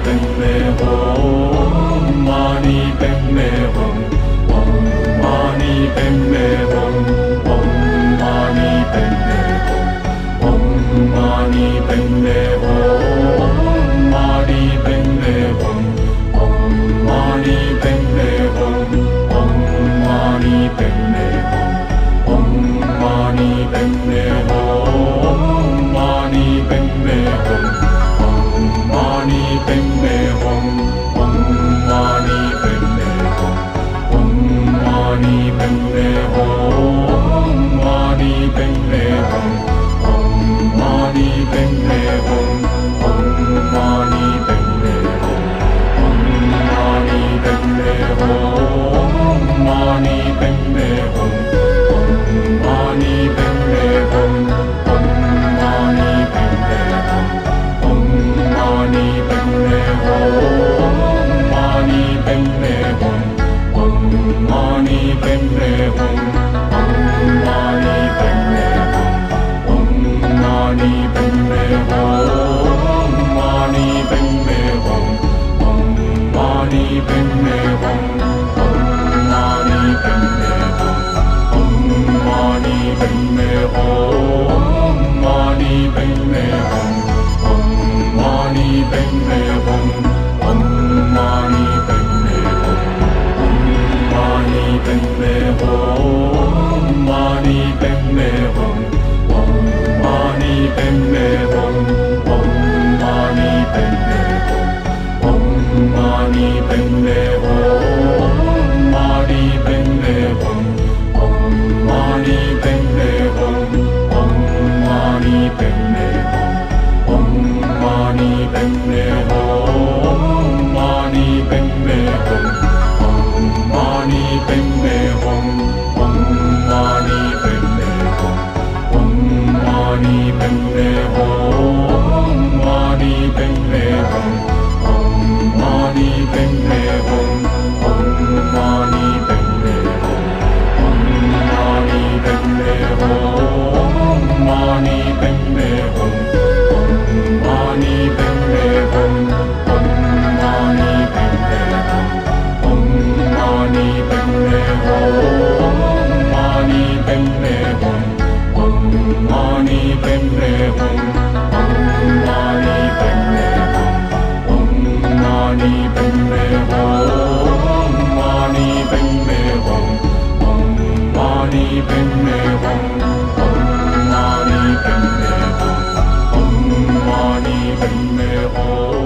Padme Hum, Mani Padme Hum, Om Mani Padme Hum, Om Mani Padme Hum, Om Mani Padme Hum, Mani Padme Hum, Om Mani Padme Hum, Om Mani Padme Hum, Om Mani Padme Hum, Mani Padme Hum, Om Mani Padme Hum, Om Mani Padme Hum, Om Mani Padme Hum, Mani Padme Hum, Om Mani Padme Hum, Om Mani Padme Hum, Om Mani Padme Hum, Mani Padme Hum, Om Mani Padme Hum, Om Mani Padme Hum, Om Mani Padme Hum, Mani Padme Hum, Om Mani Padme Hum, Om Mani Padme Hum, Om Mani Padme Hum, Mani Padme Hum, Om Mani Padme Hum, Om Mani Padme Hum, Om Mani Padme Hum, Mani Padme Hum, Om Mani Padme Hum, Om Mani Padme Hum, Om Mani Padme Hum, Mani Padme Hum, Om Mani Padme Hum, Om Mani Padme Hum, Om Mani Padme Hum, Mani Padme Hum, Om Mani Padme Hum, Om Mani Padme Hum, Om Mani Padme Hum, Mani Padme Hum, Om Mani Padme Hum, Om Mani Padme Hum, Om Mani Padme Hum, Mani Padme Hum, Om Mani Padme Hum, Om Mani Padme Hum, Om Mani Padme Hum, Mani Padme Hum, Om Mani Padme Hum, Om Mani Padme Hum, Om Mani Padme Hum, Mani Padme Hum, Om Mani Padme Hum, Om Mani Padme Hum, Om Mani Padme Hum, Mani Padme Hum, Om Mani Padme Hum, Om Mani Padme Hum, Om Mani Padme Hum.